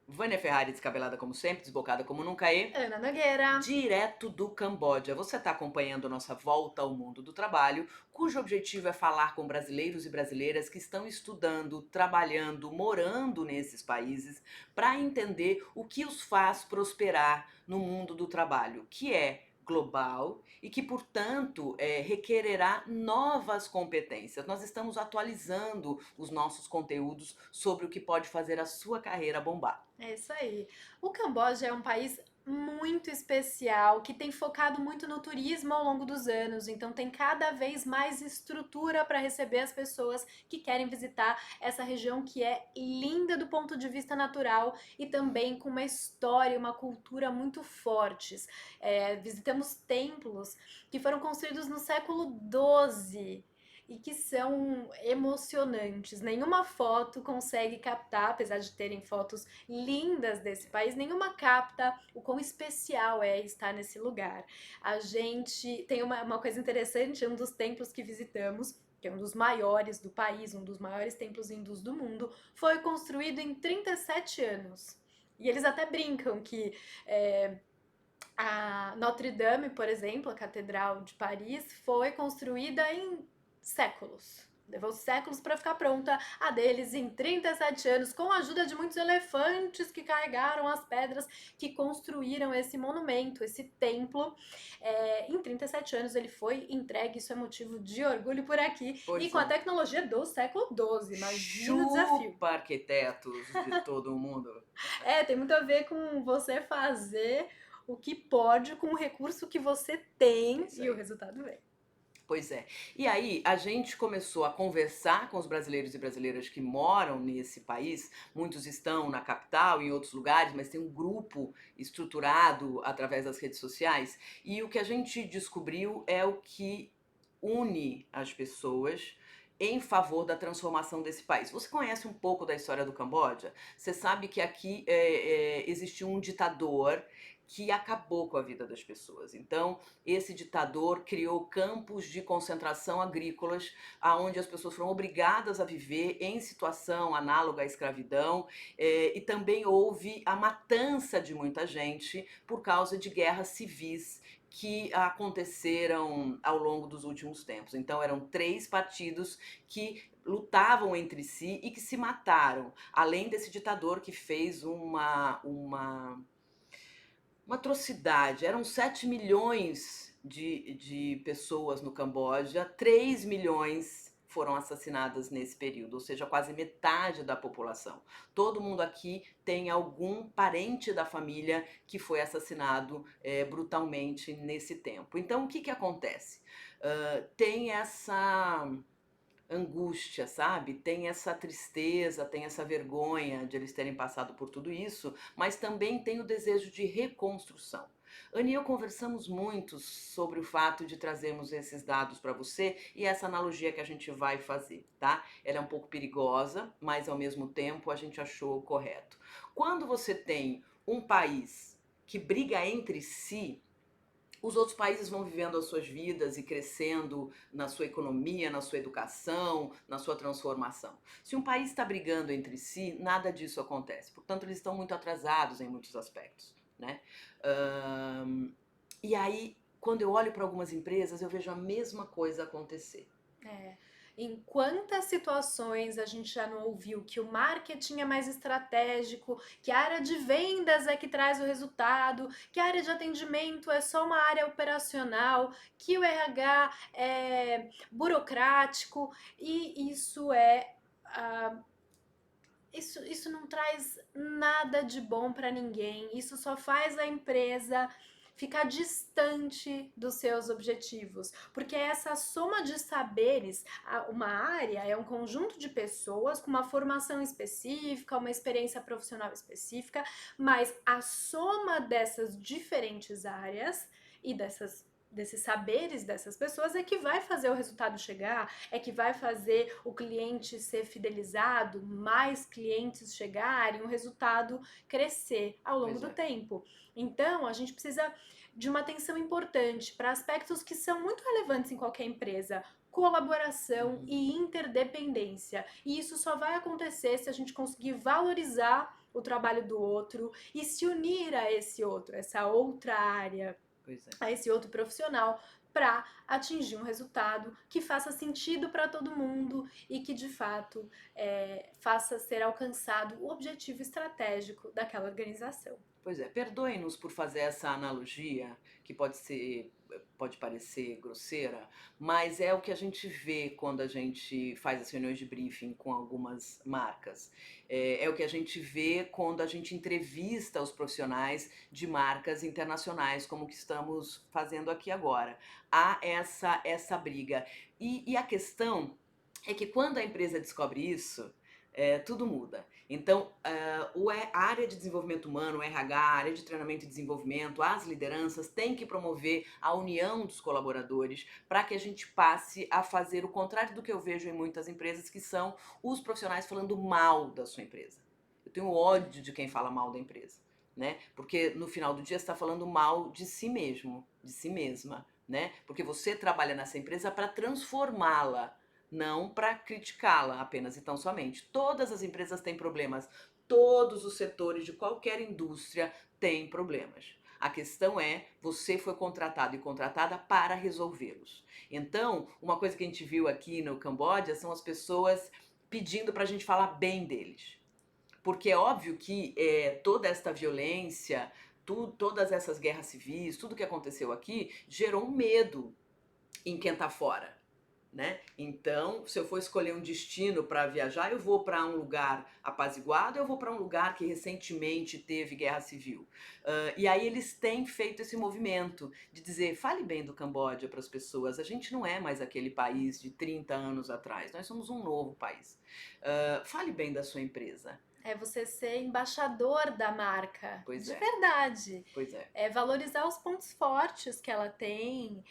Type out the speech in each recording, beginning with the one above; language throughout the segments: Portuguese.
Vânia Ferrari, descabelada como sempre, desbocada como nunca Ana Nogueira. direto do Camboja. Você está acompanhando nossa volta ao mundo do trabalho, cujo objetivo é falar com brasileiros e brasileiras que estão estudando, trabalhando, morando nesses países, para entender o que os faz prosperar no mundo do trabalho, que é global e que, portanto, requererá novas competências. Nós estamos atualizando os nossos conteúdos sobre o que pode fazer a sua carreira bombar. É isso aí. O Camboja é um país muito especial que tem focado muito no turismo ao longo dos anos, então tem cada vez mais estrutura para receber as pessoas que querem visitar essa região que é linda do ponto de vista natural e também com uma história, uma cultura muito fortes. Visitamos templos que foram construídos no século XII e que são emocionantes. Nenhuma foto consegue captar, apesar de terem fotos lindas desse país, nenhuma capta o quão especial é estar nesse lugar. A gente tem uma coisa interessante, um dos templos que visitamos, que é um dos maiores do país, um dos maiores templos hindus do mundo, foi construído em 37 anos. E eles até brincam que a Notre Dame, por exemplo, a Catedral de Paris, foi construída em séculos. Levou séculos para ficar pronta, a deles em 37 anos, com a ajuda de muitos elefantes que carregaram as pedras que construíram esse monumento, esse templo. Em 37 anos ele foi entregue, isso é motivo de orgulho por aqui, e Pois com a é. tecnologia do século XII. Imagina o desafio. Chupa arquitetos de todo o mundo. Tem muito a ver com você fazer o que pode com o recurso que você tem Isso e o aí. resultado vem. Pois é. E aí, a gente começou a conversar com os brasileiros e brasileiras que moram nesse país. Muitos estão na capital, em outros lugares, mas tem um grupo estruturado através das redes sociais. E o que a gente descobriu é o que une as pessoas em favor da transformação desse país. Você conhece um pouco da história do Camboja? Você sabe que aqui existiu um ditador que acabou com a vida das pessoas. Então, esse ditador criou campos de concentração agrícolas, aonde as pessoas foram obrigadas a viver em situação análoga à escravidão, e também houve a matança de muita gente por causa de guerras civis que aconteceram ao longo dos últimos tempos. Então, eram 3 partidos que lutavam entre si e que se mataram, além desse ditador que fez uma atrocidade. Eram 7 milhões de pessoas no Camboja, 3 milhões foram assassinadas nesse período, ou seja, quase metade da população. Todo mundo aqui tem algum parente da família que foi assassinado brutalmente nesse tempo. Então, o que acontece? Tem essa angústia, sabe? Tem essa tristeza, tem essa vergonha de eles terem passado por tudo isso, mas também tem o desejo de reconstrução. Anne e eu conversamos muito sobre o fato de trazermos esses dados para você e essa analogia que a gente vai fazer, tá? Ela é um pouco perigosa, mas ao mesmo tempo a gente achou correto. Quando você tem um país que briga entre si, os outros países vão vivendo as suas vidas e crescendo na sua economia, na sua educação, na sua transformação. Se um país está brigando entre si, nada disso acontece. Portanto, eles estão muito atrasados em muitos aspectos, né? Ahn, e aí, quando eu olho para algumas empresas, eu vejo a mesma coisa acontecer. É. Em quantas situações a gente já não ouviu que o marketing é mais estratégico, que a área de vendas é que traz o resultado, que a área de atendimento é só uma área operacional, que o RH é burocrático e isso isso não traz nada de bom para ninguém. Isso só faz a empresa ficar distante dos seus objetivos, porque essa soma de saberes, uma área é um conjunto de pessoas com uma formação específica, uma experiência profissional específica, mas a soma dessas diferentes áreas e desses saberes dessas pessoas é que vai fazer o resultado chegar, é que vai fazer o cliente ser fidelizado, mais clientes chegarem, o resultado crescer ao longo Pois do é. tempo. Então, a gente precisa de uma atenção importante para aspectos que são muito relevantes em qualquer empresa. Colaboração Uhum. e interdependência. E isso só vai acontecer se a gente conseguir valorizar o trabalho do outro e se unir a esse outro, essa outra área, Pois é. a esse outro profissional para atingir um resultado que faça sentido para todo mundo e que de fato faça ser alcançado o objetivo estratégico daquela organização. Pois é, perdoe-nos por fazer essa analogia, que pode parecer grosseira, mas é o que a gente vê quando a gente faz as reuniões de briefing com algumas marcas. É o que a gente vê quando a gente entrevista os profissionais de marcas internacionais, como que estamos fazendo aqui agora. Há essa briga. E a questão é que quando a empresa descobre isso, tudo muda. Então, a área de desenvolvimento humano, o RH, a área de treinamento e desenvolvimento, as lideranças têm que promover a união dos colaboradores para que a gente passe a fazer o contrário do que eu vejo em muitas empresas, que são os profissionais falando mal da sua empresa. Eu tenho ódio de quem fala mal da empresa, né? Porque no final do dia você está falando mal de si mesmo, de si mesma, né? Porque você trabalha nessa empresa para transformá-la, não para criticá-la apenas e tão somente. Todas as empresas têm problemas, todos os setores de qualquer indústria têm problemas. A questão é, você foi contratado e contratada para resolvê-los. Então, uma coisa que a gente viu aqui no Camboja são as pessoas pedindo para a gente falar bem deles. Porque é óbvio que toda esta violência, todas essas guerras civis, tudo que aconteceu aqui, gerou um medo em quem está fora. Né? Então, se eu for escolher um destino para viajar, eu vou para um lugar apaziguado, eu vou para um lugar que recentemente teve guerra civil. E aí eles têm feito esse movimento de dizer, fale bem do Camboja para as pessoas, a gente não é mais aquele país de 30 anos atrás, nós somos um novo país. Fale bem da sua empresa. É você ser embaixador da marca, Pois de é. verdade. Pois é. É valorizar os pontos fortes que ela tem,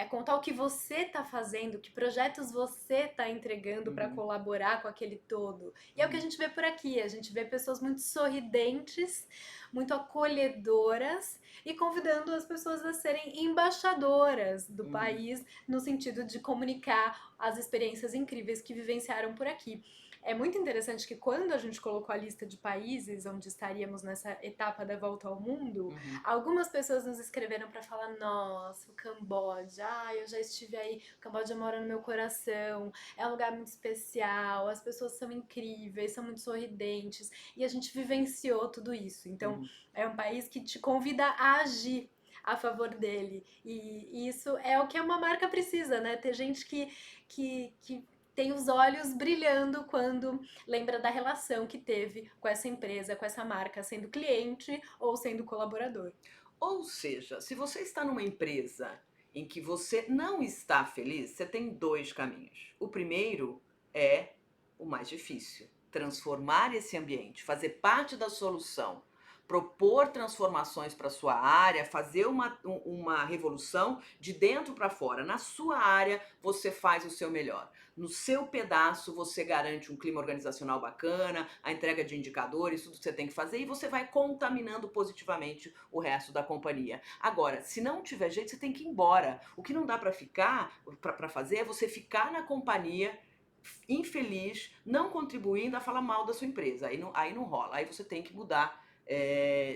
contar o que você está fazendo, que projetos você está entregando para colaborar com aquele todo. E é o que a gente vê por aqui, a gente vê pessoas muito sorridentes, muito acolhedoras e convidando as pessoas a serem embaixadoras do país, no sentido de comunicar as experiências incríveis que vivenciaram por aqui. É muito interessante que quando a gente colocou a lista de países onde estaríamos nessa etapa da volta ao mundo, algumas pessoas nos escreveram para falar, nossa, o Camboja, eu já estive aí, o Camboja mora no meu coração, é um lugar muito especial, as pessoas são incríveis, são muito sorridentes, e a gente vivenciou tudo isso. Então, é um país que te convida a agir a favor dele. E isso é o que uma marca precisa, né? Ter gente que tem os olhos brilhando quando lembra da relação que teve com essa empresa, com essa marca, sendo cliente ou sendo colaborador. Ou seja, se você está numa empresa em que você não está feliz, você tem dois caminhos. O primeiro é o mais difícil: transformar esse ambiente, fazer parte da solução, propor transformações para a sua área, fazer uma revolução de dentro para fora. Na sua área, você faz o seu melhor. No seu pedaço, você garante um clima organizacional bacana, a entrega de indicadores, tudo que você tem que fazer, e você vai contaminando positivamente o resto da companhia. Agora, se não tiver jeito, você tem que ir embora. O que não dá para fazer é você ficar na companhia infeliz, não contribuindo a falar mal da sua empresa. Aí não rola. Aí você tem que mudar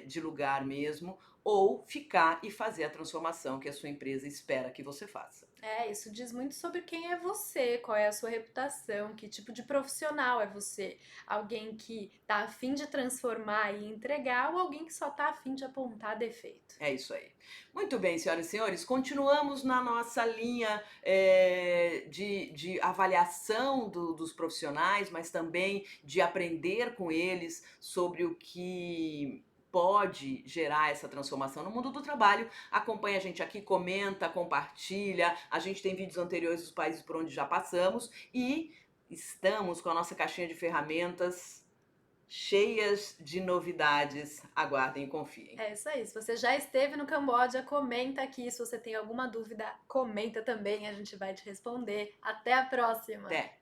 de lugar mesmo, ou ficar e fazer a transformação que a sua empresa espera que você faça. Isso diz muito sobre quem é você, qual é a sua reputação, que tipo de profissional é você. Alguém que tá a fim de transformar e entregar, ou alguém que só tá a fim de apontar defeito. É isso aí. Muito bem, senhoras e senhores, continuamos na nossa linha de avaliação dos profissionais, mas também de aprender com eles sobre o que pode gerar essa transformação no mundo do trabalho. Acompanha a gente aqui, comenta, compartilha. A gente tem vídeos anteriores dos países por onde já passamos e estamos com a nossa caixinha de ferramentas cheias de novidades. Aguardem e confiem. É isso aí. Se você já esteve no Camboja, comenta aqui. Se você tem alguma dúvida, comenta também. A gente vai te responder. Até a próxima! Até!